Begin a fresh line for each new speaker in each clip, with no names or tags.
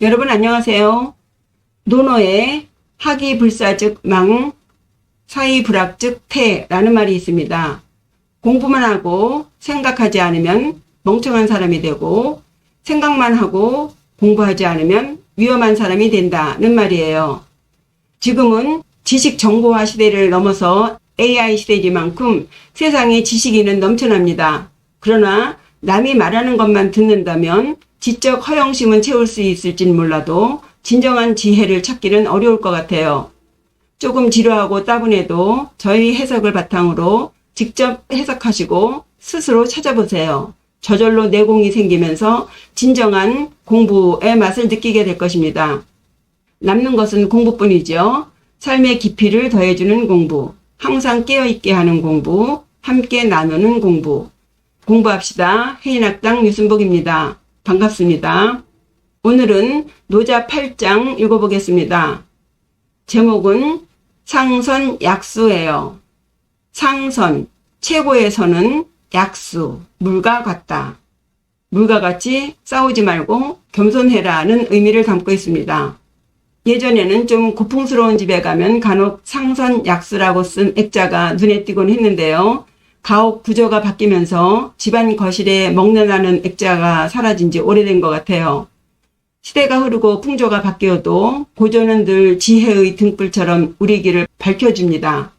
여러분 안녕하세요. 논어에 하기불사즉 망, 사이불학즉 태라는 말이 있습니다. 공부만 하고 생각하지 않으면 멍청한 사람이 되고, 생각만 하고 공부하지 않으면 위험한 사람이 된다는 말이에요. 지금은 지식 정보화 시대를 넘어서 AI 시대이만큼 세상에 지식인은 넘쳐납니다. 그러나 남이 말하는 것만 듣는다면 지적 허영심은 채울 수 있을진 몰라도 진정한 지혜를 찾기는 어려울 것 같아요. 조금 지루하고 따분해도 저희 해석을 바탕으로 직접 해석하시고 스스로 찾아보세요. 저절로 내공이 생기면서 진정한 공부의 맛을 느끼게 될 것입니다. 남는 것은 공부뿐이죠. 삶의 깊이를 더해주는 공부, 항상 깨어있게 하는 공부, 함께 나누는 공부. 공부합시다. 해인학당 유순복입니다. 반갑습니다. 오늘은 노자 8장 읽어보겠습니다. 제목은 상선약수예요. 상선, 최고의 선은 약수, 물과 같다. 물과 같이 싸우지 말고 겸손해라는 의미를 담고 있습니다. 예전에는 좀 고풍스러운 집에 가면 간혹 상선약수라고 쓴 액자가 눈에 띄곤 했는데요. 가옥 구조가 바뀌면서 집안 거실에 먹느라는 액자가 사라진 지 오래된 것 같아요. 시대가 흐르고 풍조가 바뀌어도 고전은 늘 지혜의 등불처럼 우리 길을 밝혀줍니다.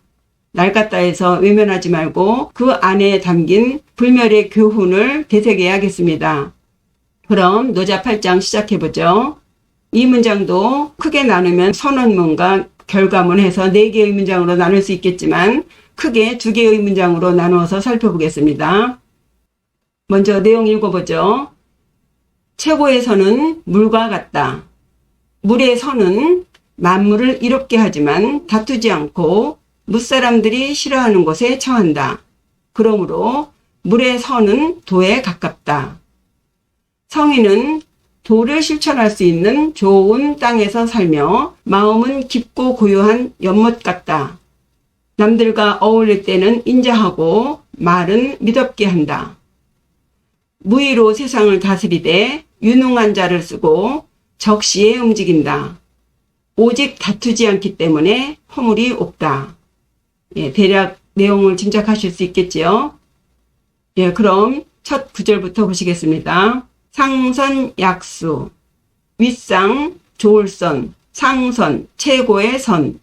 낡았다 해서 외면하지 말고 그 안에 담긴 불멸의 교훈을 되새겨야겠습니다. 그럼 노자 8장 시작해보죠. 이 문장도 크게 나누면 선언문과 결과문 해서 4개의 문장으로 나눌 수 있겠지만 크게 2개의 문장으로 나누어서 살펴보겠습니다. 먼저 내용 읽어보죠. 최고의 선은 물과 같다. 물의 선은 만물을 이롭게 하지만 다투지 않고 뭇사람들이 싫어하는 곳에 처한다. 그러므로 물의 선은 도에 가깝다. 성인은 도를 실천할 수 있는 좋은 땅에서 살며 마음은 깊고 고요한 연못 같다. 남들과 어울릴 때는 인자하고 말은 미덥게 한다. 무의로 세상을 다스리되 유능한 자를 쓰고 적시에 움직인다. 오직 다투지 않기 때문에 허물이 없다. 대략 내용을 짐작하실 수 있겠지요. 그럼 첫 구절부터 보시겠습니다. 상선약수, 윗상, 좋을선, 상선, 최고의 선,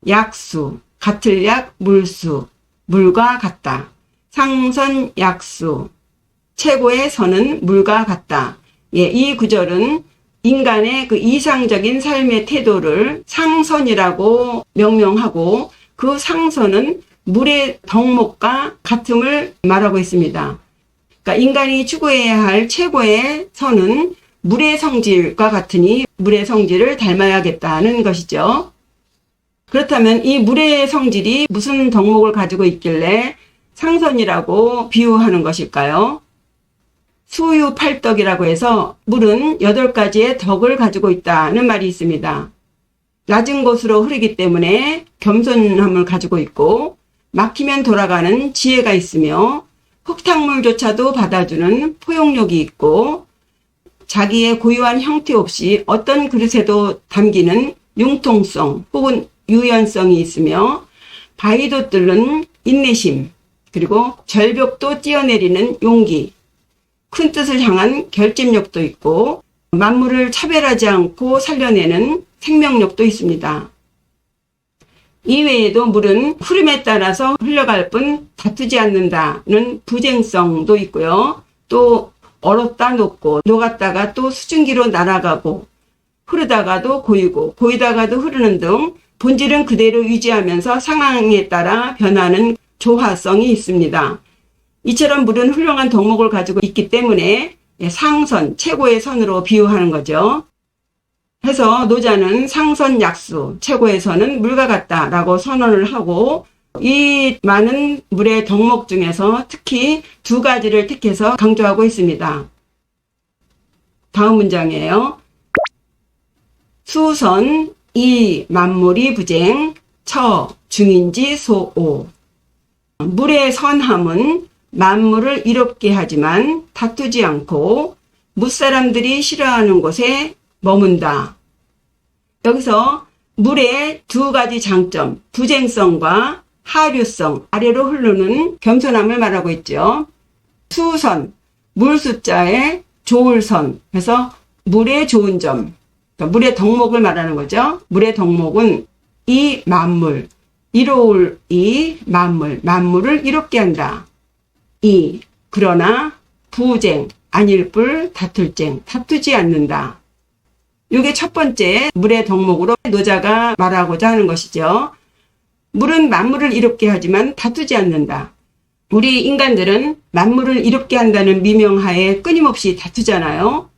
약수, 같을 약, 물수, 물과 같다. 상선약수, 최고의 선은 물과 같다. 이 구절은 인간의 그 이상적인 삶의 태도를 상선이라고 명명하고 그 상선은 물의 덕목과 같음을 말하고 있습니다. 그러니까 인간이 추구해야 할 최고의 선은 물의 성질과 같으니 물의 성질을 닮아야겠다는 것이죠. 그렇다면 이 물의 성질이 무슨 덕목을 가지고 있길래 상선이라고 비유하는 것일까요? 수유팔덕이라고 해서 물은 8가지의 덕을 가지고 있다는 말이 있습니다. 낮은 곳으로 흐르기 때문에 겸손함을 가지고 있고 막히면 돌아가는 지혜가 있으며 흙탕물조차도 받아주는 포용력이 있고 자기의 고유한 형태 없이 어떤 그릇에도 담기는 융통성 혹은 유연성이 있으며 바위도 뚫는 인내심 그리고 절벽도 뛰어내리는 용기 큰 뜻을 향한 결집력도 있고 만물을 차별하지 않고 살려내는 생명력도 있습니다. 이외에도 물은 흐름에 따라서 흘러갈 뿐 다투지 않는다는 부쟁성도 있고요. 또 얼었다 녹고 녹았다가 또 수증기로 날아가고 흐르다가도 고이고 고이다가도 흐르는 등 본질은 그대로 유지하면서 상황에 따라 변하는 조화성이 있습니다. 이처럼 물은 훌륭한 덕목을 가지고 있기 때문에 상선, 최고의 선으로 비유하는 거죠. 해서 노자는 상선약수, 최고의 선은 물과 같다라고 선언을 하고 이 많은 물의 덕목 중에서 특히 2가지를 택해서 강조하고 있습니다. 다음 문장이에요. 수선, 이, 만물이 부쟁, 처, 중인지 소오. 물의 선함은 만물을 이롭게 하지만 다투지 않고 뭇사람들이 싫어하는 곳에 머문다. 여기서 물의 두 가지 장점, 부쟁성과 하류성, 아래로 흐르는 겸손함을 말하고 있죠. 수선, 물 숫자의 좋을선, 그래서 물의 좋은 점, 그러니까 물의 덕목을 말하는 거죠. 물의 덕목은 이 만물, 이로울 이 만물, 만물을 이롭게 한다. 이, 그러나 부쟁, 아닐 뿔 다툴쟁, 다투지 않는다. 이게 첫 번째 물의 덕목으로 노자가 말하고자 하는 것이죠. 물은 만물을 이롭게 하지만 다투지 않는다. 우리 인간들은 만물을 이롭게 한다는 미명하에 끊임없이 다투잖아요.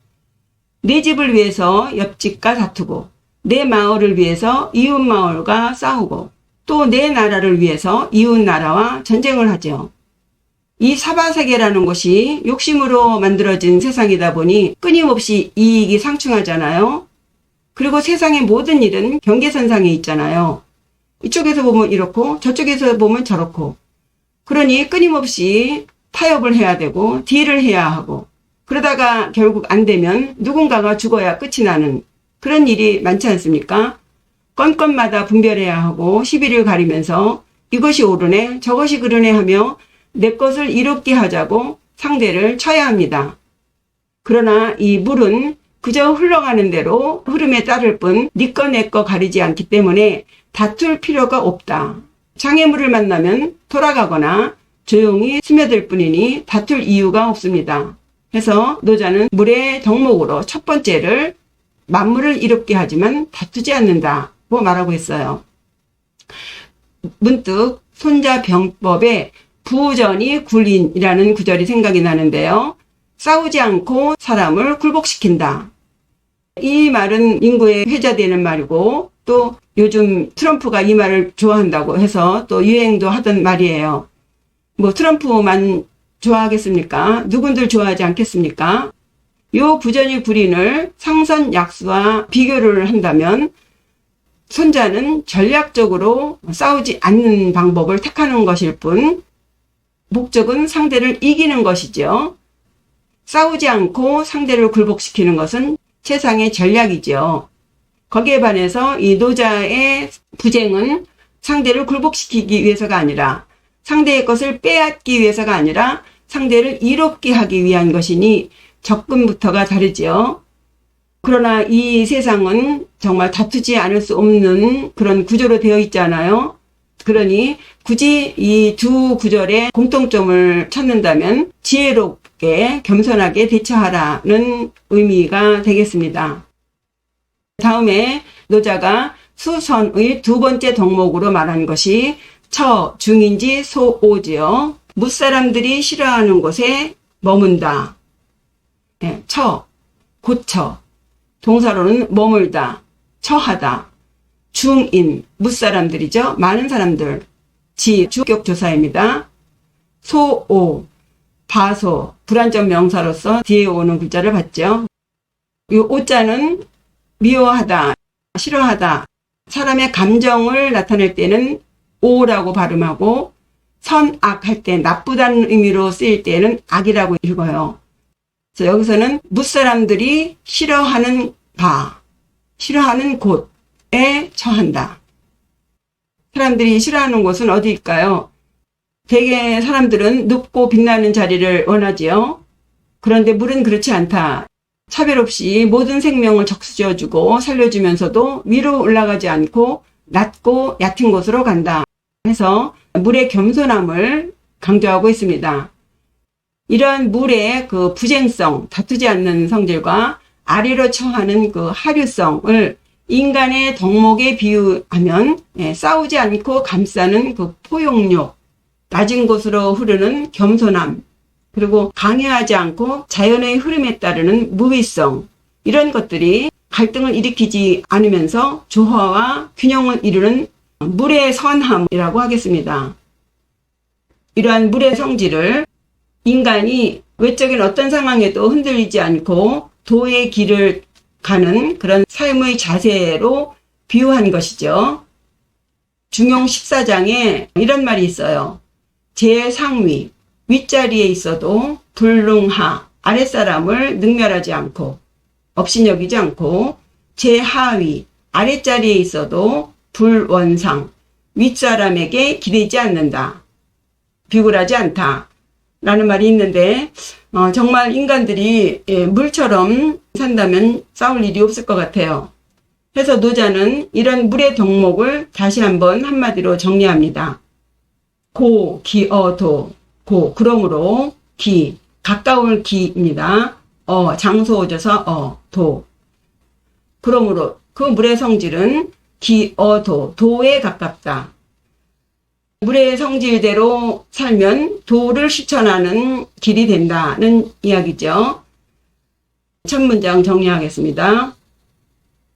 내 집을 위해서 옆집과 다투고, 내 마을을 위해서 이웃 마을과 싸우고, 또 내 나라를 위해서 이웃 나라와 전쟁을 하죠. 이 사바세계라는 것이 욕심으로 만들어진 세상이다 보니 끊임없이 이익이 상충하잖아요. 그리고 세상의 모든 일은 경계선상에 있잖아요. 이쪽에서 보면 이렇고 저쪽에서 보면 저렇고, 그러니 끊임없이 타협을 해야 되고 딜을 해야 하고, 그러다가 결국 안 되면 누군가가 죽어야 끝이 나는 그런 일이 많지 않습니까? 건건마다 분별해야 하고 시비를 가리면서 이것이 옳으네 저것이 그러네 하며 내 것을 이롭게 하자고 상대를 쳐야 합니다. 그러나 이 물은 그저 흘러가는 대로 흐름에 따를 뿐 네 거 내 거 가리지 않기 때문에 다툴 필요가 없다. 장애물을 만나면 돌아가거나 조용히 스며들 뿐이니 다툴 이유가 없습니다. 해서 노자는 물의 덕목으로 첫 번째를 만물을 이롭게 하지만 다투지 않는다고 말하고 있어요. 문득 손자병법에 부전이 굴린이라는 구절이 생각이 나는데요. 싸우지 않고 사람을 굴복시킨다. 이 말은 인구에 회자되는 말이고 또 요즘 트럼프가 이 말을 좋아한다고 해서 또 유행도 하던 말이에요. 뭐 트럼프만 좋아하겠습니까? 누군들 좋아하지 않겠습니까? 요 부전이 굴인을 상선약수와 비교를 한다면 손자는 전략적으로 싸우지 않는 방법을 택하는 것일 뿐 목적은 상대를 이기는 것이죠. 싸우지 않고 상대를 굴복시키는 것은 세상의 전략이죠. 거기에 반해서 이 노자의 부쟁은 상대를 굴복시키기 위해서가 아니라 상대의 것을 빼앗기 위해서가 아니라 상대를 이롭게 하기 위한 것이니 접근부터가 다르지요. 그러나 이 세상은 정말 다투지 않을 수 없는 그런 구조로 되어 있잖아요. 그러니 굳이 이 두 구절의 공통점을 찾는다면 지혜롭게 겸손하게 대처하라는 의미가 되겠습니다. 다음에 노자가 수선의 두 번째 덕목으로 말한 것이 처, 중인지, 소오지요. 무사람들이 싫어하는 곳에 머문다. 네, 처, 고처. 동사로는 머물다, 처하다. 중인, 무사람들이죠. 많은 사람들. 지, 주격조사입니다. 소오, 바소, 불완전 명사로서 뒤에 오는 글자를 봤죠. 이 오자는 미워하다, 싫어하다. 사람의 감정을 나타낼 때는 오라고 발음하고 선악 할 때 나쁘다는 의미로 쓰일 때는 악이라고 읽어요. 그래서 여기서는 무사람들이 싫어하는 바, 싫어하는 곳에 처한다. 사람들이 싫어하는 곳은 어디일까요? 대개 사람들은 높고 빛나는 자리를 원하지요. 그런데 물은 그렇지 않다. 차별 없이 모든 생명을 적시어주고 살려주면서도 위로 올라가지 않고 낮고 얕은 곳으로 간다. 해서 물의 겸손함을 강조하고 있습니다. 이러한 물의 그 부쟁성, 다투지 않는 성질과 아래로 처하는 그 하류성을 인간의 덕목에 비유하면 싸우지 않고 감싸는 그 포용력, 낮은 곳으로 흐르는 겸손함, 그리고 강요하지 않고 자연의 흐름에 따르는 무위성, 이런 것들이 갈등을 일으키지 않으면서 조화와 균형을 이루는 물의 선함이라고 하겠습니다. 이러한 물의 성질을 인간이 외적인 어떤 상황에도 흔들리지 않고 도의 길을 가는 그런 삶의 자세로 비유한 것이죠. 중용 14장에 이런 말이 있어요. 제상위, 윗자리에 있어도 불능하, 아랫사람을 능멸하지 않고, 업신여기지 않고 제하위, 아랫자리에 있어도 불원상, 윗사람에게 기대지 않는다. 비굴하지 않다. 라는 말이 있는데 정말 인간들이 물처럼 산다면 싸울 일이 없을 것 같아요. 그래서 노자는 이런 물의 덕목을 다시 한번 한마디로 정리합니다. 고, 기어도, 고, 그러므로, 기, 가까울 기입니다. 장소어져서 도. 그러므로 그 물의 성질은 기어도, 도에 가깝다. 물의 성질대로 살면 도를 실천하는 길이 된다는 이야기죠. 첫 문장 정리하겠습니다.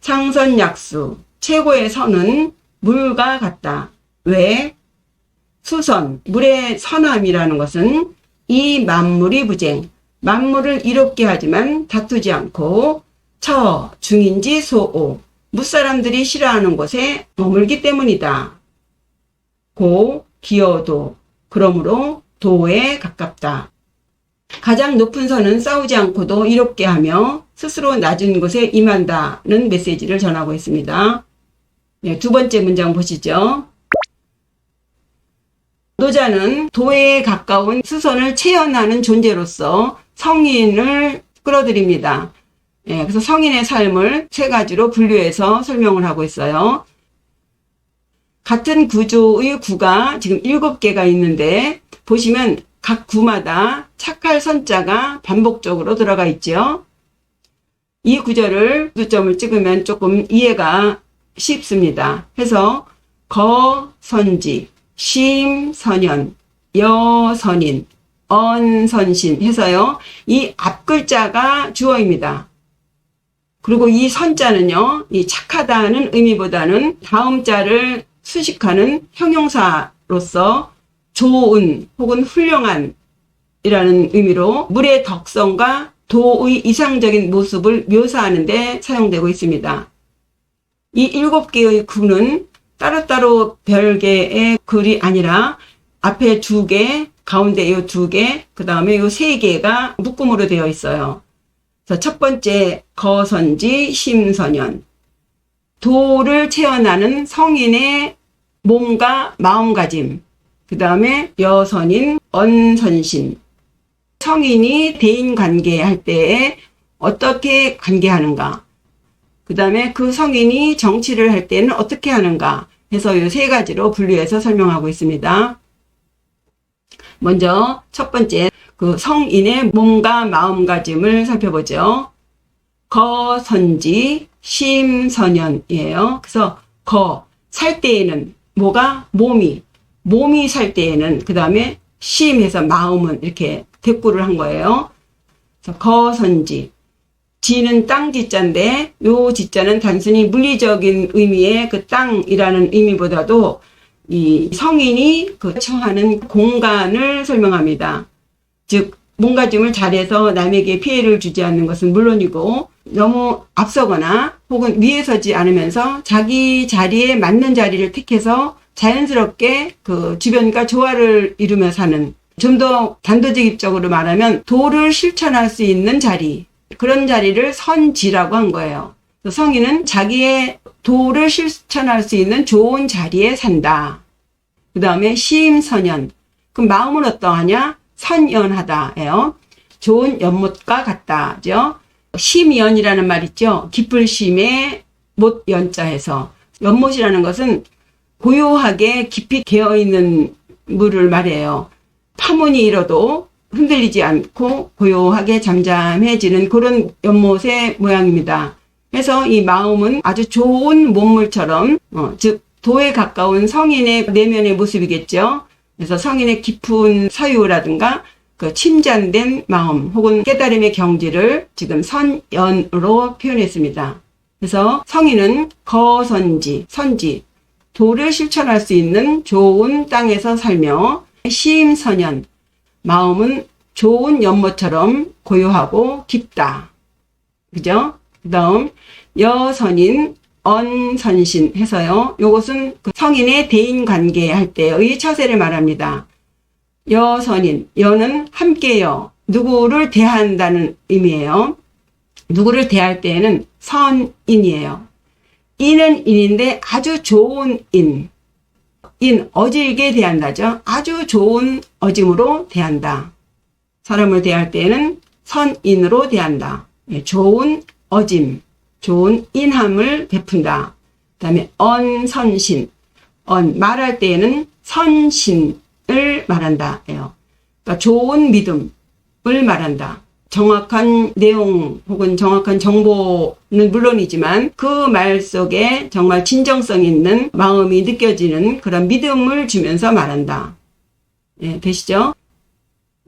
상선약수, 최고의 선은 물과 같다. 왜? 수선, 물의 선함이라는 것은 이 만물이 부쟁, 만물을 이롭게 하지만 다투지 않고 중인지 소오, 무사람들이 싫어하는 곳에 머물기 때문이다. 고, 기어도, 그러므로 도에 가깝다. 가장 높은 선은 싸우지 않고도 이롭게 하며 스스로 낮은 곳에 임한다는 메시지를 전하고 있습니다. 네, 두 번째 문장 보시죠. 노자는 도에 가까운 수선을 체현하는 존재로서 성인을 끌어들입니다. 네, 그래서 성인의 삶을 세 가지로 분류해서 설명을 하고 있어요. 같은 구조의 구가 지금 7개가 있는데 보시면 각 구마다 착할 선자가 반복적으로 들어가 있죠. 이 구절을 구점을 찍으면 조금 이해가 쉽습니다. 해서 거선지, 심선연, 여선인, 언선신 해서요. 이 앞글자가 주어입니다. 그리고 이 선자는요. 이 착하다는 의미보다는 다음 자를 수식하는 형용사로서 좋은 혹은 훌륭한 이라는 의미로 물의 덕성과 도의 이상적인 모습을 묘사하는 데 사용되고 있습니다. 이 7개의 구는 따로따로 별개의 글이 아니라 앞에 2개, 가운데 이 2개, 그 다음에 이 3개가 묶음으로 되어 있어요. 그래서 첫 번째 거선지 심선연, 도를 체현하는 성인의 몸과 마음가짐, 그 다음에 여선인 언선신, 성인이 대인관계 할 때에 어떻게 관계하는가, 그 다음에 그 성인이 정치를 할 때는 어떻게 하는가 해서 이 3가지로 분류해서 설명하고 있습니다. 먼저 첫 번째 그 성인의 몸과 마음가짐을 살펴보죠. 거선지 심선연이에요. 그래서 살 때에는 뭐가? 몸이 살 때에는, 그 다음에 심해서 마음은 이렇게 대꾸를 한 거예요. 그래서 거선지, 지는 땅 지자인데 요 지자는 단순히 물리적인 의미의 그 땅이라는 의미보다도 이 성인이 그 처하는 공간을 설명합니다. 즉 몸가짐을 잘해서 남에게 피해를 주지 않는 것은 물론이고 너무 앞서거나 혹은 위에 서지 않으면서 자기 자리에 맞는 자리를 택해서 자연스럽게 그 주변과 조화를 이루며 사는, 좀 더 단도직입적으로 말하면 도를 실천할 수 있는 자리, 그런 자리를 선지라고 한 거예요. 성인은 자기의 도를 실천할 수 있는 좋은 자리에 산다. 그 다음에 심선연, 그럼 마음은 어떠하냐? 선연하다예요. 좋은 연못과 같다죠. 심연이라는 말 있죠. 깊을 심에 못 연자해서, 연못이라는 것은 고요하게 깊이 개어있는 물을 말해요. 파문이 일어도 흔들리지 않고 고요하게 잠잠해지는 그런 연못의 모양입니다. 그래서 이 마음은 아주 좋은 몸물처럼, 즉 도에 가까운 성인의 내면의 모습이겠죠. 그래서 성인의 깊은 사유라든가 그 침잠된 마음 혹은 깨달음의 경지를 지금 선연으로 표현했습니다. 그래서 성인은 거선지, 선지, 도를 실천할 수 있는 좋은 땅에서 살며, 심선연, 마음은 좋은 연못처럼 고요하고 깊다. 그죠? 그 다음 여선인, 언선신 해서요. 요것은 그 성인의 대인관계 할 때의 처세를 말합니다. 여선인, 여는 함께여, 누구를 대한다는 의미예요. 누구를 대할 때에는 선인이에요. 인은 인인데 아주 좋은 인, 어질게 대한다죠. 아주 좋은 어짐으로 대한다. 사람을 대할 때에는 선인으로 대한다. 좋은 어짐, 좋은 인함을 베푼다. 그 다음에 언선신, 말할 때에는 선신을 말한다. 그러니까 좋은 믿음을 말한다. 정확한 내용 혹은 정확한 정보는 물론이지만 그 말 속에 정말 진정성 있는 마음이 느껴지는 그런 믿음을 주면서 말한다. 되시죠?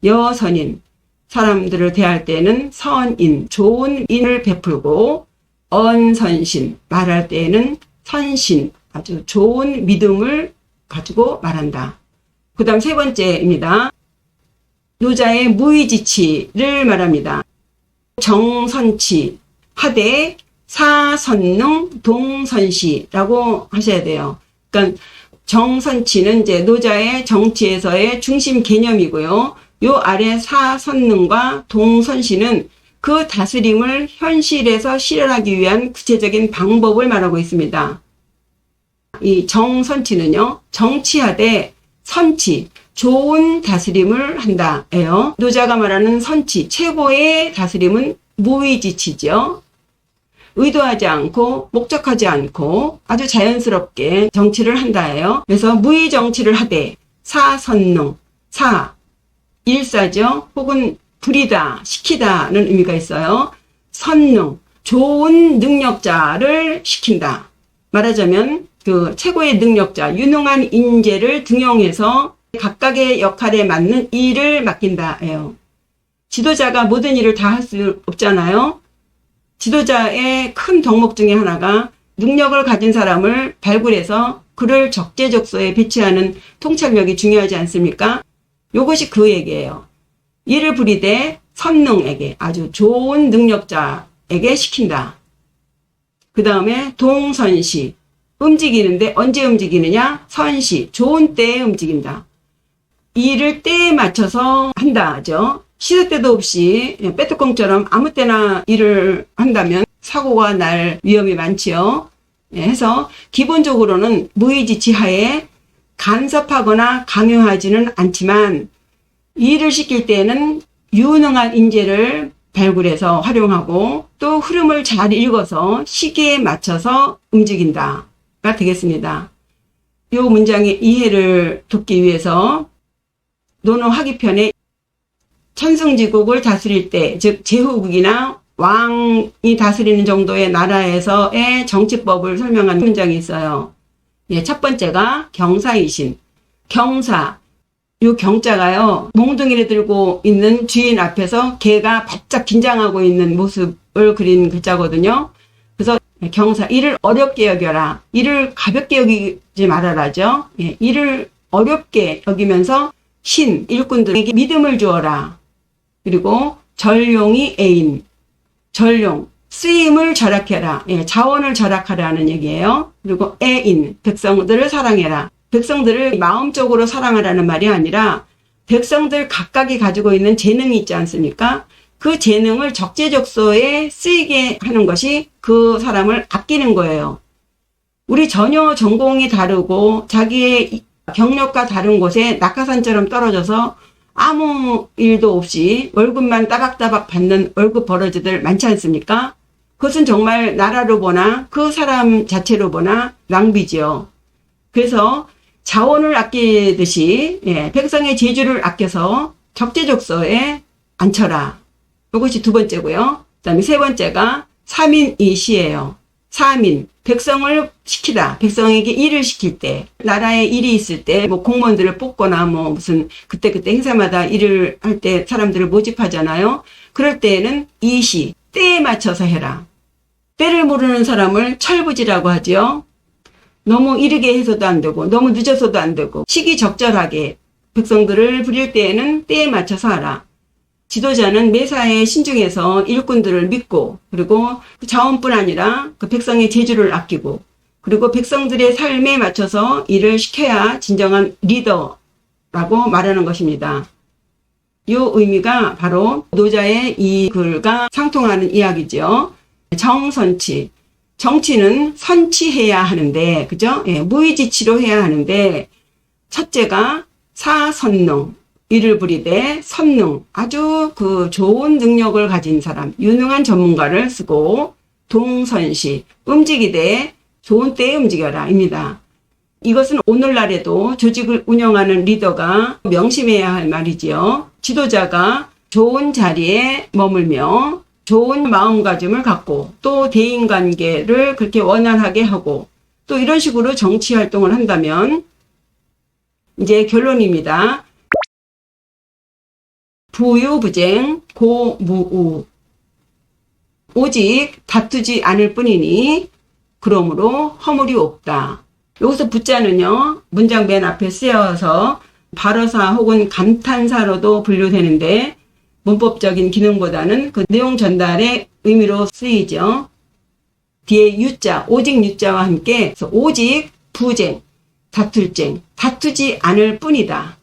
여선인, 사람들을 대할 때는 선인, 좋은 인을 베풀고, 언선신, 말할 때에는 선신, 아주 좋은 믿음을 가지고 말한다. 그 다음 세 번째입니다. 노자의 무의지치를 말합니다. 정선치 하되 사선능 동선시라고 하셔야 돼요. 그러니까 정선치는 이제 노자의 정치에서의 중심 개념이고요. 요 아래 사선능과 동선시는 그 다스림을 현실에서 실현하기 위한 구체적인 방법을 말하고 있습니다. 이 정선치는요, 정치하되 선치, 좋은 다스림을 한다예요. 노자가 말하는 선치, 최고의 다스림은 무의지치죠. 의도하지 않고 목적하지 않고 아주 자연스럽게 정치를 한다예요. 그래서 무의정치를 하되 사선능, 일사죠. 혹은 부리다, 시키다는 의미가 있어요. 선능, 좋은 능력자를 시킨다. 말하자면 그 최고의 능력자, 유능한 인재를 등용해서 각각의 역할에 맞는 일을 맡긴다예요. 지도자가 모든 일을 다 할 수 없잖아요. 지도자의 큰 덕목 중에 하나가 능력을 가진 사람을 발굴해서 그를 적재적소에 배치하는 통찰력이 중요하지 않습니까? 이것이 그 얘기예요. 일을 부리되 선능에게, 아주 좋은 능력자에게 시킨다. 그 다음에 동선시, 움직이는데 언제 움직이느냐? 선시, 좋은 때에 움직인다. 일을 때에 맞춰서 한다죠. 시도 때도 없이 빼뚜껑처럼 아무 때나 일을 한다면 사고가 날 위험이 많지요. 해서 기본적으로는 무의지치하에 간섭하거나 강요하지는 않지만 일을 시킬 때는 유능한 인재를 발굴해서 활용하고 또 흐름을 잘 읽어서 시기에 맞춰서 움직인다가 되겠습니다. 이 문장의 이해를 돕기 위해서 논어하기편에 천승지국을 다스릴 때, 즉 제후국이나 왕이 다스리는 정도의 나라에서의 정치법을 설명한 문장이 있어요. 첫 번째가 경사이신. 경사, 요 경자가요, 몽둥이를 들고 있는 주인 앞에서 개가 바짝 긴장하고 있는 모습을 그린 글자거든요. 그래서 경사, 일을 어렵게 여겨라. 일을 가볍게 여기지 말아라죠. 일을 어렵게 여기면서 신, 일꾼들에게 믿음을 주어라. 그리고 전룡이 애인, 전룡, 쓰임을 절약해라. 자원을 절약하라는 얘기예요. 그리고 애인, 백성들을 사랑해라. 백성들을 마음적으로 사랑하라는 말이 아니라 백성들 각각이 가지고 있는 재능이 있지 않습니까? 그 재능을 적재적소에 쓰이게 하는 것이 그 사람을 아끼는 거예요. 우리 전혀 전공이 다르고 자기의 경력과 다른 곳에 낙하산처럼 떨어져서 아무 일도 없이 월급만 따박따박 받는 월급 버러지들 많지 않습니까? 그것은 정말 나라로 보나 그 사람 자체로 보나 낭비지요. 그래서 자원을 아끼듯이 백성의 재주를 아껴서 적재적소에 앉혀라. 이것이 두 번째고요. 그 다음에 세 번째가 사민이시예요. 사민, 백성을 시키다. 백성에게 일을 시킬 때, 나라에 일이 있을 때, 뭐 공무원들을 뽑거나 뭐 무슨 그때그때 행사마다 일을 할 때 사람들을 모집하잖아요. 그럴 때에는 이시, 때에 맞춰서 해라. 때를 모르는 사람을 철부지라고 하죠. 너무 이르게 해서도 안 되고, 너무 늦어서도 안 되고, 시기적절하게 백성들을 부릴 때에는 때에 맞춰서 하라. 지도자는 매사에 신중해서 일꾼들을 믿고, 그리고 그 자원뿐 아니라 그 백성의 재주를 아끼고, 그리고 백성들의 삶에 맞춰서 일을 시켜야 진정한 리더라고 말하는 것입니다. 요 의미가 바로 노자의 이 글과 상통하는 이야기죠. 정선치. 정치는 선치해야 하는데, 그죠? 예, 무의지치로 해야 하는데, 첫째가 사선능, 이를 부리되 선능, 아주 그 좋은 능력을 가진 사람, 유능한 전문가를 쓰고, 동선시, 움직이되 좋은 때에 움직여라, 입니다. 이것은 오늘날에도 조직을 운영하는 리더가 명심해야 할 말이지요. 지도자가 좋은 자리에 머물며 좋은 마음가짐을 갖고 또 대인관계를 그렇게 원활하게 하고 또 이런 식으로 정치 활동을 한다면 이제 결론입니다. 부유부쟁 고무우 오직 다투지 않을 뿐이니 그러므로 허물이 없다. 여기서 부자는요, 문장 맨 앞에 쓰여서 발어사 혹은 감탄사로도 분류되는데 문법적인 기능보다는 그 내용 전달의 의미로 쓰이죠. 뒤에 유자, 오직 유자와 함께 오직 부쟁, 다툴쟁, 다투지 않을 뿐이다.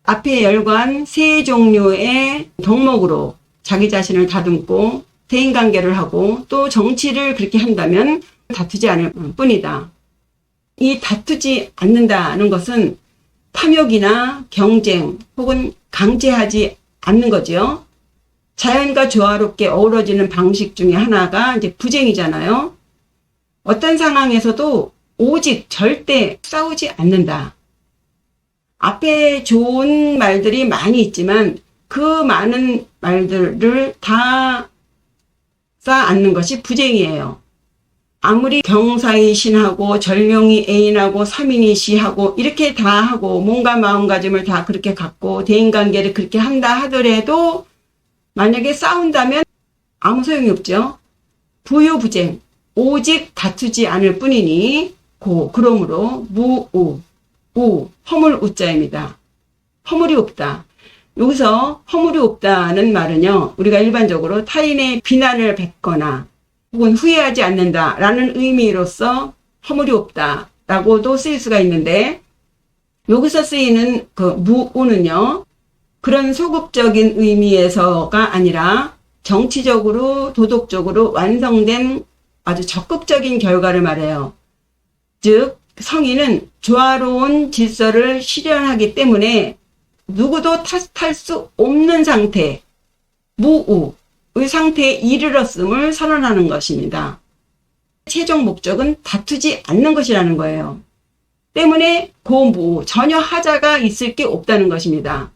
앞에 열관 세 종류의 덕목으로 자기 자신을 다듬고 대인관계를 하고 또 정치를 그렇게 한다면 다투지 않을 뿐이다. 이 다투지 않는다는 것은 탐욕이나 경쟁 혹은 강제하지 않는 거죠. 자연과 조화롭게 어우러지는 방식 중에 하나가 이제 부쟁이잖아요. 어떤 상황에서도 오직 절대 싸우지 않는다. 앞에 좋은 말들이 많이 있지만 그 많은 말들을 다 쌓아앉는 것이 부쟁이에요. 아무리 경사의 신하고 절명이 애인하고 삼인이 시하고 이렇게 다 하고 몸과 마음가짐을 다 그렇게 갖고 대인관계를 그렇게 한다 하더라도 만약에 싸운다면 아무 소용이 없죠. 부유부쟁 오직 다투지 않을 뿐이니 그러므로 무우 우 허물 우자입니다. 허물이 없다. 여기서 허물이 없다는 말은요, 우리가 일반적으로 타인의 비난을 뱉거나 혹은 후회하지 않는다라는 의미로서 허물이 없다라고도 쓰일 수가 있는데 여기서 쓰이는 그 무우는요, 그런 소극적인 의미에서가 아니라 정치적으로 도덕적으로 완성된 아주 적극적인 결과를 말해요. 즉 성인은 조화로운 질서를 실현하기 때문에 누구도 탓할 수 없는 상태, 무우의 상태에 이르렀음을 선언하는 것입니다. 최종 목적은 다투지 않는 것이라는 거예요. 때문에 고무, 전혀 하자가 있을 게 없다는 것입니다.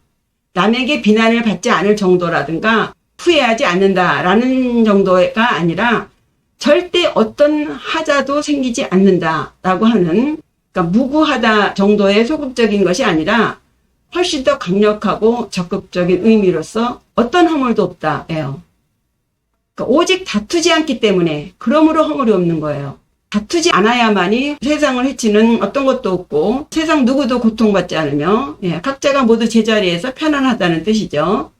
남에게 비난을 받지 않을 정도라든가 후회하지 않는다라는 정도가 아니라 절대 어떤 하자도 생기지 않는다라고 하는, 그러니까 무구하다 정도의 소극적인 것이 아니라 훨씬 더 강력하고 적극적인 의미로서 어떤 허물도 없다예요. 그러니까 오직 다투지 않기 때문에 그러므로 허물이 없는 거예요. 다투지 않아야만이 세상을 해치는 어떤 것도 없고 세상 누구도 고통받지 않으며 각자가 모두 제자리에서 편안하다는 뜻이죠.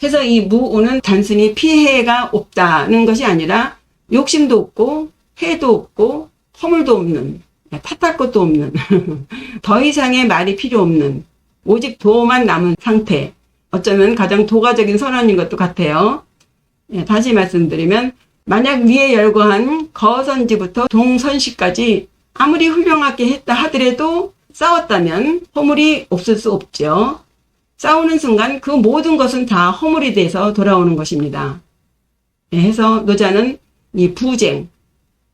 그래서 이 무우는 단순히 피해가 없다는 것이 아니라 욕심도 없고 해도 없고 허물도 없는, 탓할 것도 없는 더 이상의 말이 필요 없는 오직 도만 남은 상태, 어쩌면 가장 도가적인 선언인 것도 같아요. 다시 말씀드리면 만약 위에 열거한 거선지부터 동선시까지 아무리 훌륭하게 했다 하더라도 싸웠다면 허물이 없을 수 없죠. 싸우는 순간 그 모든 것은 다 허물이 돼서 돌아오는 것입니다. 해서 노자는 이 부쟁,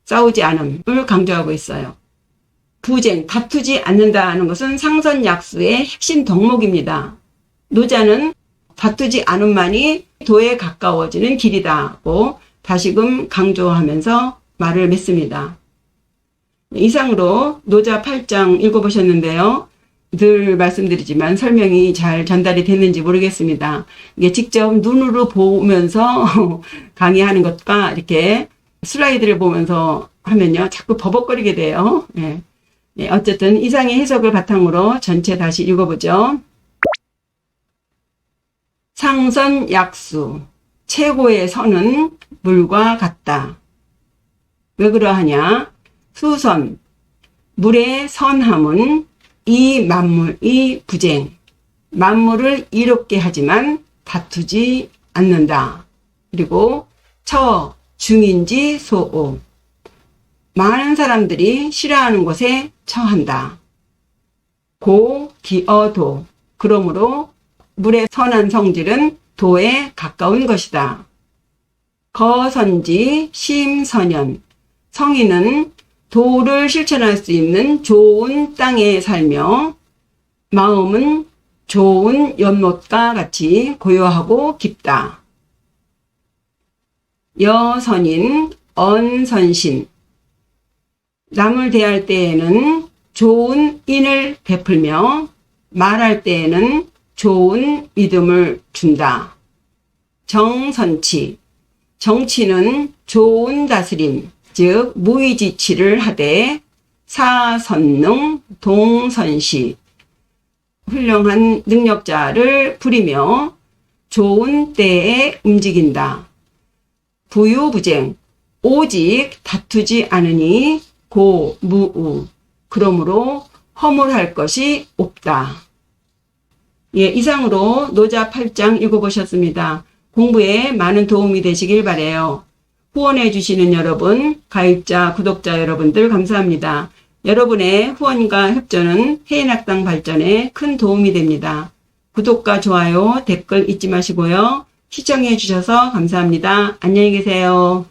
싸우지 않음을 강조하고 있어요. 부쟁, 다투지 않는다는 것은 상선약수의 핵심 덕목입니다. 노자는 다투지 않음만이 도에 가까워지는 길이다고 다시금 강조하면서 말을 맺습니다. 이상으로 노자 8장 읽어보셨는데요. 늘 말씀드리지만 설명이 잘 전달이 됐는지 모르겠습니다. 이게 직접 눈으로 보면서 강의하는 것과 이렇게 슬라이드를 보면서 하면요, 자꾸 버벅거리게 돼요. 어쨌든 이상의 해석을 바탕으로 전체 다시 읽어보죠. 상선약수, 최고의 선은 물과 같다. 왜 그러하냐? 수선, 물의 선함은 이 만물의 부쟁, 만물을 이롭게 하지만 다투지 않는다. 그리고 처, 중인지 소오. 많은 사람들이 싫어하는 곳에 처한다. 고, 기어도. 그러므로 물의 선한 성질은 도에 가까운 것이다. 거선지, 심선연. 성인은 도를 실천할 수 있는 좋은 땅에 살며 마음은 좋은 연못과 같이 고요하고 깊다. 여선인, 언선신. 남을 대할 때에는 좋은 인을 베풀며 말할 때에는 좋은 믿음을 준다. 정선치. 정치는 좋은 다스림, 즉 무의지치를 하되 사선능, 동선시. 훌륭한 능력자를 부리며 좋은 때에 움직인다. 부유부쟁. 오직 다투지 않으니 고무우. 그러므로 허물할 것이 없다. 예, 이상으로 노자 8장 읽어보셨습니다. 공부에 많은 도움이 되시길 바라요. 후원해 주시는 여러분, 가입자, 구독자 여러분들 감사합니다. 여러분의 후원과 협조는 해인학당 발전에 큰 도움이 됩니다. 구독과 좋아요, 댓글 잊지 마시고요. 시청해 주셔서 감사합니다. 안녕히 계세요.